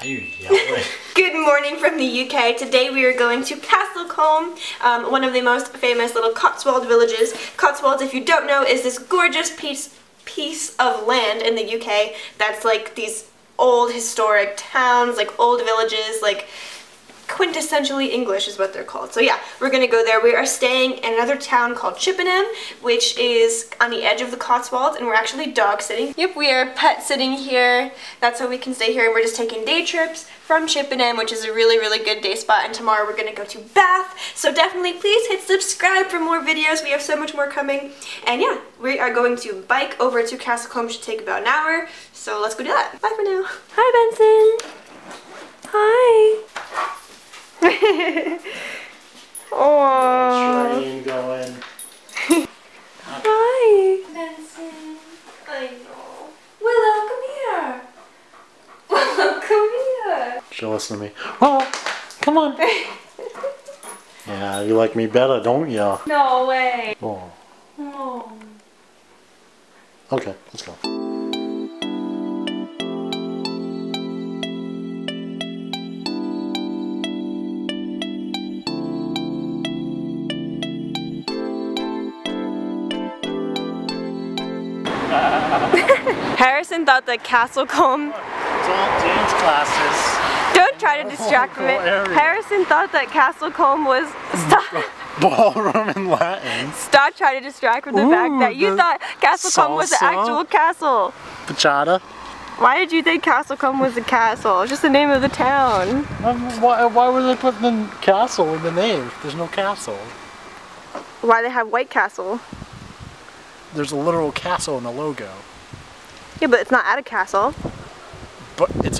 are you yelling? Good morning from the UK. Today we are going to Castle Combe, one of the most famous little Cotswold villages. Cotswolds, if you don't know, is this gorgeous piece of land in the UK that's like these old historic towns, like old villages, like quintessentially English is what they're called. So yeah, we're gonna go there. We are staying in another town called Chippenham, which is on the edge of the Cotswolds, and we're actually dog sitting. Yep, we are pet sitting here. That's how we can stay here, and we're just taking day trips from Chippenham, which is a really, really good day spot, and tomorrow we're gonna go to Bath. So definitely please hit subscribe for more videos. We have so much more coming. And yeah, we are going to bike over to Castle Combe. Should take about an hour. So let's go do that. Bye for now. Hi, Benson. Hi. Oh. Train going. Hi, Benson. I know. Willow, come here. Willow, come here. She'll listen to me. Oh, come on. Yeah, you like me better, don't ya? No way. Oh. Oh. Okay, let's go. Harrison thought that Castle Combe. It's all dance classes. Don't try to distract me. Harrison thought that Castle Combe was. Stop. Ballroom in Latin. Stop trying to distract from the fact that you thought Castle Combe was the actual castle. Pachata. Why did you think Castle Combe was a castle? It's just the name of the town. Why would they put the castle in the name? There's no castle. Why they have White Castle? There's a literal castle in the logo. Yeah, but it's not at a castle. But it's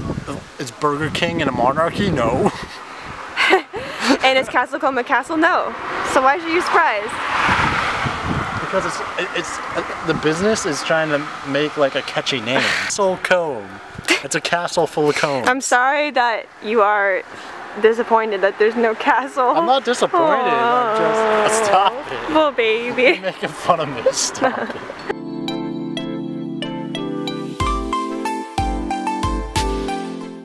Burger King and a monarchy? No. And is Castle Combe a castle? No. So why are you surprised? Because it's the business is trying to make like a catchy name. Castle Combe. It's a castle full of combs. I'm sorry that you are disappointed that there's no castle. I'm not disappointed. I'm just stop it. Little baby. You're making fun of me. Stop it.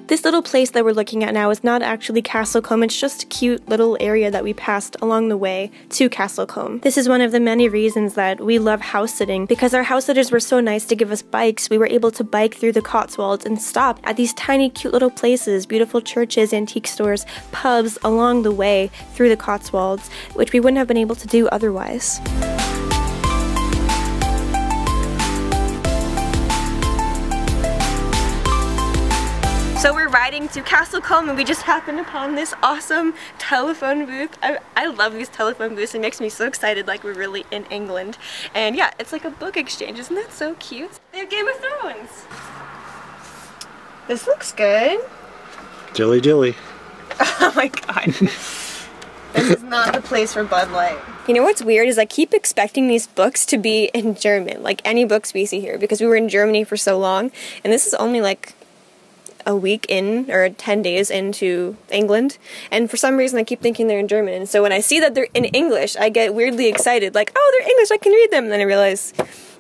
This little place that we're looking at now is not actually Castle Combe, it's just a cute little area that we passed along the way to Castle Combe. This is one of the many reasons that we love house sitting. Because our house sitters were so nice to give us bikes, we were able to bike through the Cotswolds and stop at these tiny cute little places, beautiful churches, antique stores, pubs along the way through the Cotswolds, which we wouldn't have been able to do otherwise. So we're riding to Castle Combe and we just happened upon this awesome telephone booth. I love these telephone booths. It makes me so excited like we're really in England. And yeah, it's like a book exchange. Isn't that so cute? They have Game of Thrones. This looks good. Dilly dilly. Oh my god. This is not the place for Bud Light. You know what's weird is I keep expecting these books to be in German, like any books we see here, because we were in Germany for so long, and this is only like a week in, or 10 days into England, and for some reason I keep thinking they're in German, and so when I see that they're in English, I get weirdly excited, like, oh, they're English, I can read them, and then I realize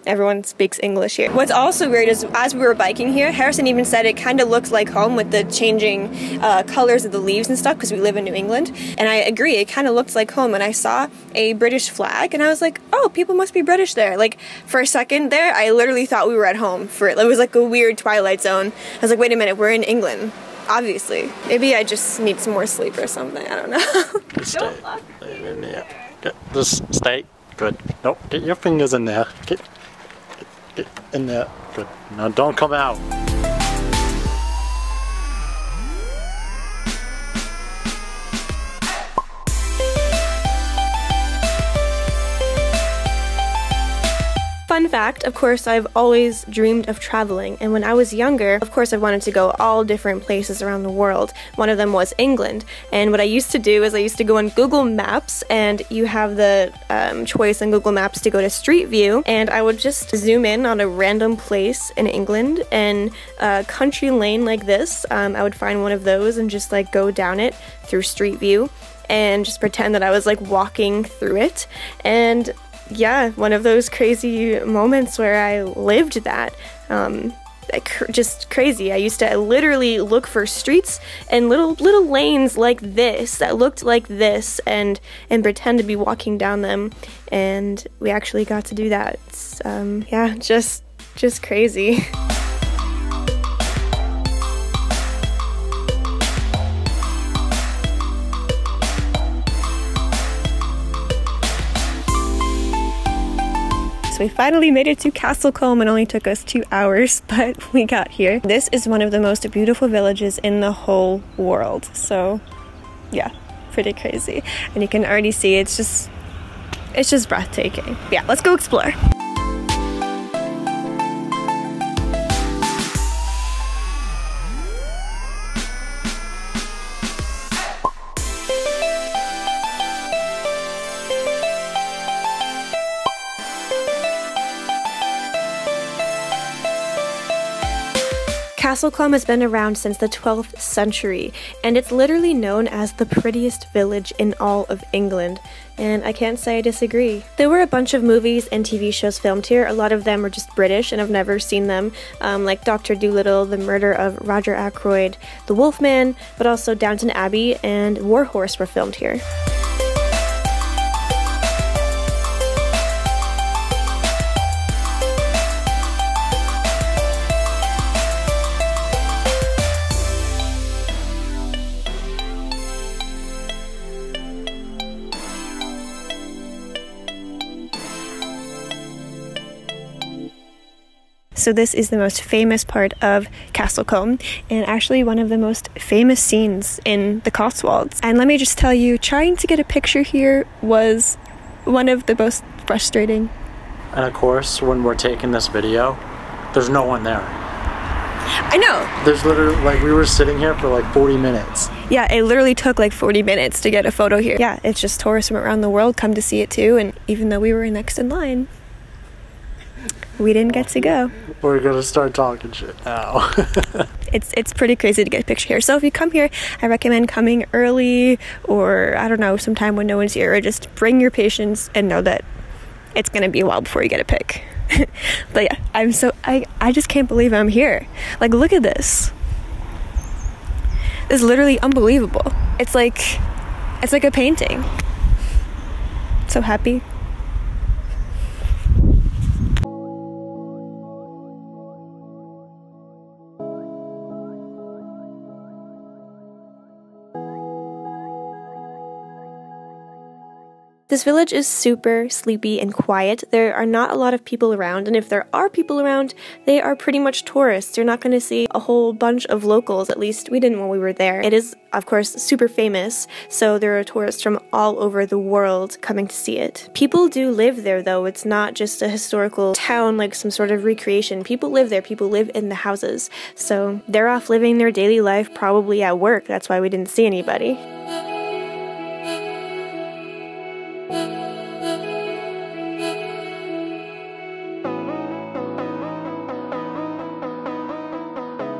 everyone speaks English here. What's also weird is, as we were biking here, Harrison even said it kind of looks like home with the changing colors of the leaves and stuff, because we live in New England, and I agree, it kind of looks like home, and I saw a British flag, and I was like, oh, people must be British there. Like, for a second there, I literally thought we were at home. It was like a weird Twilight Zone. I was like, wait a minute, we're in England. Obviously. Maybe I just need some more sleep or something, I don't know. Just stay in there. Just stay. Good. Nope, get your fingers in there. Get in there. Good. Now don't come out. Fun fact, of course, I've always dreamed of traveling, and when I was younger, of course I wanted to go all different places around the world. One of them was England, and what I used to do is I used to go on Google Maps, and you have the choice on Google Maps to go to Street View, and I would just zoom in on a random place in England, and a country lane like this, I would find one of those and just like go down it through Street View, and just pretend that I was like walking through it, and yeah, one of those crazy moments where I lived that. just crazy. I used to literally look for streets and little lanes like this that looked like this and pretend to be walking down them, and we actually got to do that. It's, yeah, just crazy. We finally made it to Castle Combe. It only took us 2 hours, but we got here. This is one of the most beautiful villages in the whole world. So yeah, pretty crazy. And you can already see it's just breathtaking. Yeah, let's go explore. Castle Combe has been around since the 12th century, and it's literally known as the prettiest village in all of England, and I can't say I disagree. There were a bunch of movies and TV shows filmed here. A lot of them were just British, and I've never seen them, like Dr. Dolittle, The Murder of Roger Ackroyd, The Wolfman, but also Downton Abbey and War Horse were filmed here. So this is the most famous part of Castle Combe, and actually one of the most famous scenes in the Cotswolds. And let me just tell you, trying to get a picture here was one of the most frustrating. And of course, when we're taking this video, there's no one there. I know! There's literally, like, we were sitting here for like 40 minutes. Yeah, it literally took like 40 minutes to get a photo here. Yeah, it's just tourists from around the world come to see it too, and even though we were next in line, we didn't get to go. We're gonna start talking shit now. It's pretty crazy to get a picture here. So if you come here, I recommend coming early, or I don't know, sometime when no one's here, or just bring your patience and know that it's gonna be a while before you get a pic. But yeah, I just can't believe I'm here. Like, look at this. It's literally unbelievable. It's like a painting. So happy. This village is super sleepy and quiet. There are not a lot of people around, and if there are people around, they are pretty much tourists. You're not going to see a whole bunch of locals, at least we didn't when we were there. It is, of course, super famous, so there are tourists from all over the world coming to see it. People do live there, though. It's not just a historical town like some sort of recreation. People live there. People live in the houses. So they're off living their daily life, probably at work. That's why we didn't see anybody.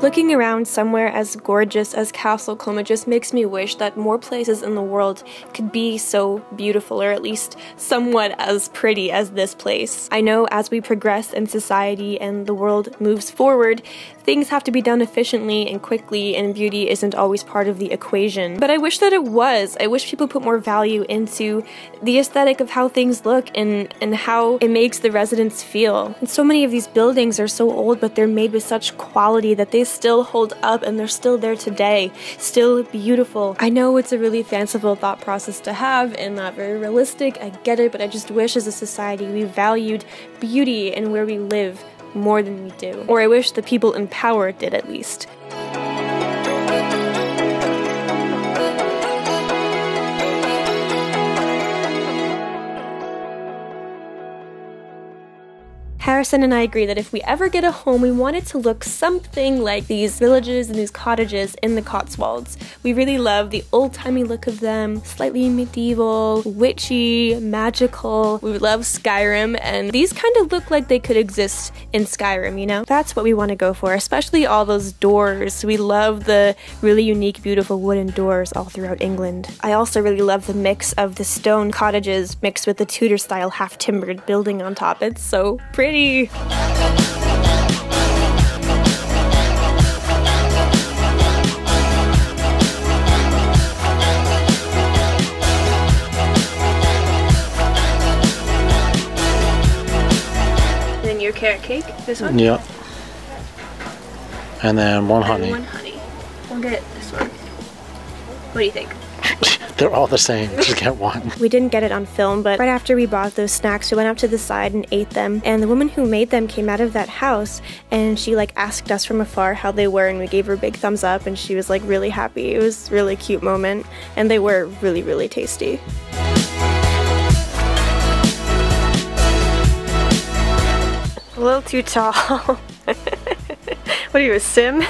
Looking around somewhere as gorgeous as Castle Combe just makes me wish that more places in the world could be so beautiful, or at least somewhat as pretty as this place. I know as we progress in society and the world moves forward, things have to be done efficiently and quickly, and beauty isn't always part of the equation. But I wish that it was. I wish people put more value into the aesthetic of how things look and how it makes the residents feel. And so many of these buildings are so old, but they're made with such quality that they still hold up and they're still there today, still beautiful. I know it's a really fanciful thought process to have and not very realistic, I get it, but I just wish as a society we valued beauty and where we live more than we do. Or I wish the people in power did, at least. Harrison and I agree that if we ever get a home, we want it to look something like these villages and these cottages in the Cotswolds. We really love the old-timey look of them, slightly medieval, witchy, magical. We love Skyrim, and these kind of look like they could exist in Skyrim, you know? That's what we want to go for, especially all those doors. We love the really unique, beautiful wooden doors all throughout England. I also really love the mix of the stone cottages mixed with the Tudor-style half-timbered building on top. It's so pretty. carrot cake. This one? Yep. And then one honey. And one honey. We'll get this one. What do you think? They're all the same. Just get one. We didn't get it on film, but right after we bought those snacks, we went up to the side and ate them. And the woman who made them came out of that house, and she like asked us from afar how they were, and we gave her a big thumbs up, and she was like really happy. It was a really cute moment, and they were really, really tasty. A little too tall. What are you, a sim?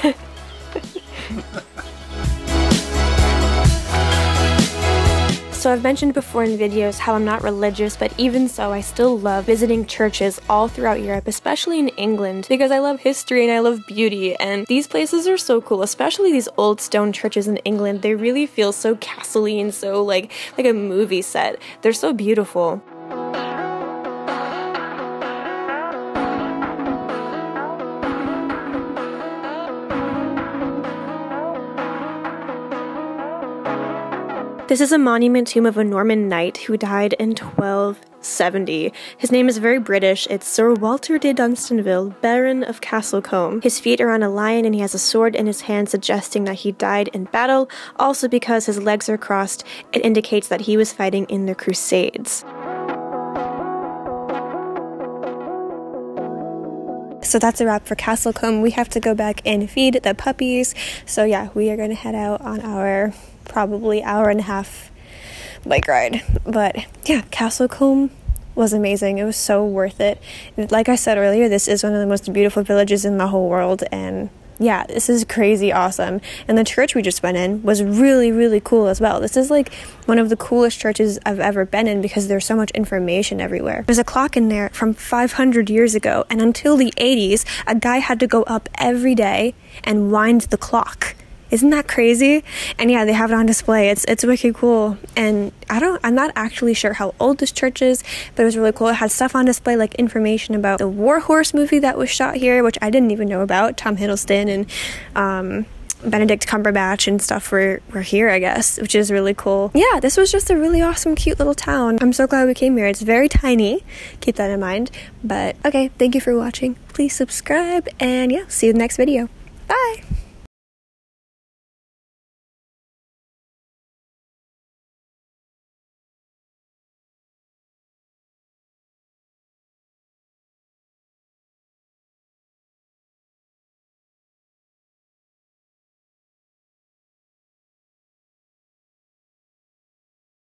So I've mentioned before in videos how I'm not religious, but even so, I still love visiting churches all throughout Europe, especially in England, because I love history and I love beauty, and these places are so cool, especially these old stone churches in England. They really feel so castle-y and so like a movie set. They're so beautiful. This is a monument tomb of a Norman knight who died in 1270. His name is very British. It's Sir Walter de Dunstanville, Baron of Castle Combe. His feet are on a lion and he has a sword in his hand, suggesting that he died in battle. Also, because his legs are crossed, it indicates that he was fighting in the Crusades. So that's a wrap for Castle Combe. We have to go back and feed the puppies. So yeah, we are going to head out on our probably hour-and-a-half bike ride. But yeah, Castle Combe was amazing. It was so worth it. Like I said earlier, this is one of the most beautiful villages in the whole world, and yeah, this is crazy awesome. And the church we just went in was really, really cool as well. This is like one of the coolest churches I've ever been in because there's so much information everywhere. There's a clock in there from 500 years ago, and until the 80s, a guy had to go up every day and wind the clock. Isn't that crazy? And yeah, they have it on display. It's wicked cool. And I'm not actually sure how old this church is, but it was really cool. It had stuff on display like information about the War Horse movie that was shot here, which I didn't even know about. Tom Hiddleston and Benedict Cumberbatch and stuff were here, I guess, which is really cool. Yeah, this was just a really awesome, cute little town. I'm so glad we came here. It's very tiny. Keep that in mind. But okay, thank you for watching. Please subscribe, and yeah, see you in the next video.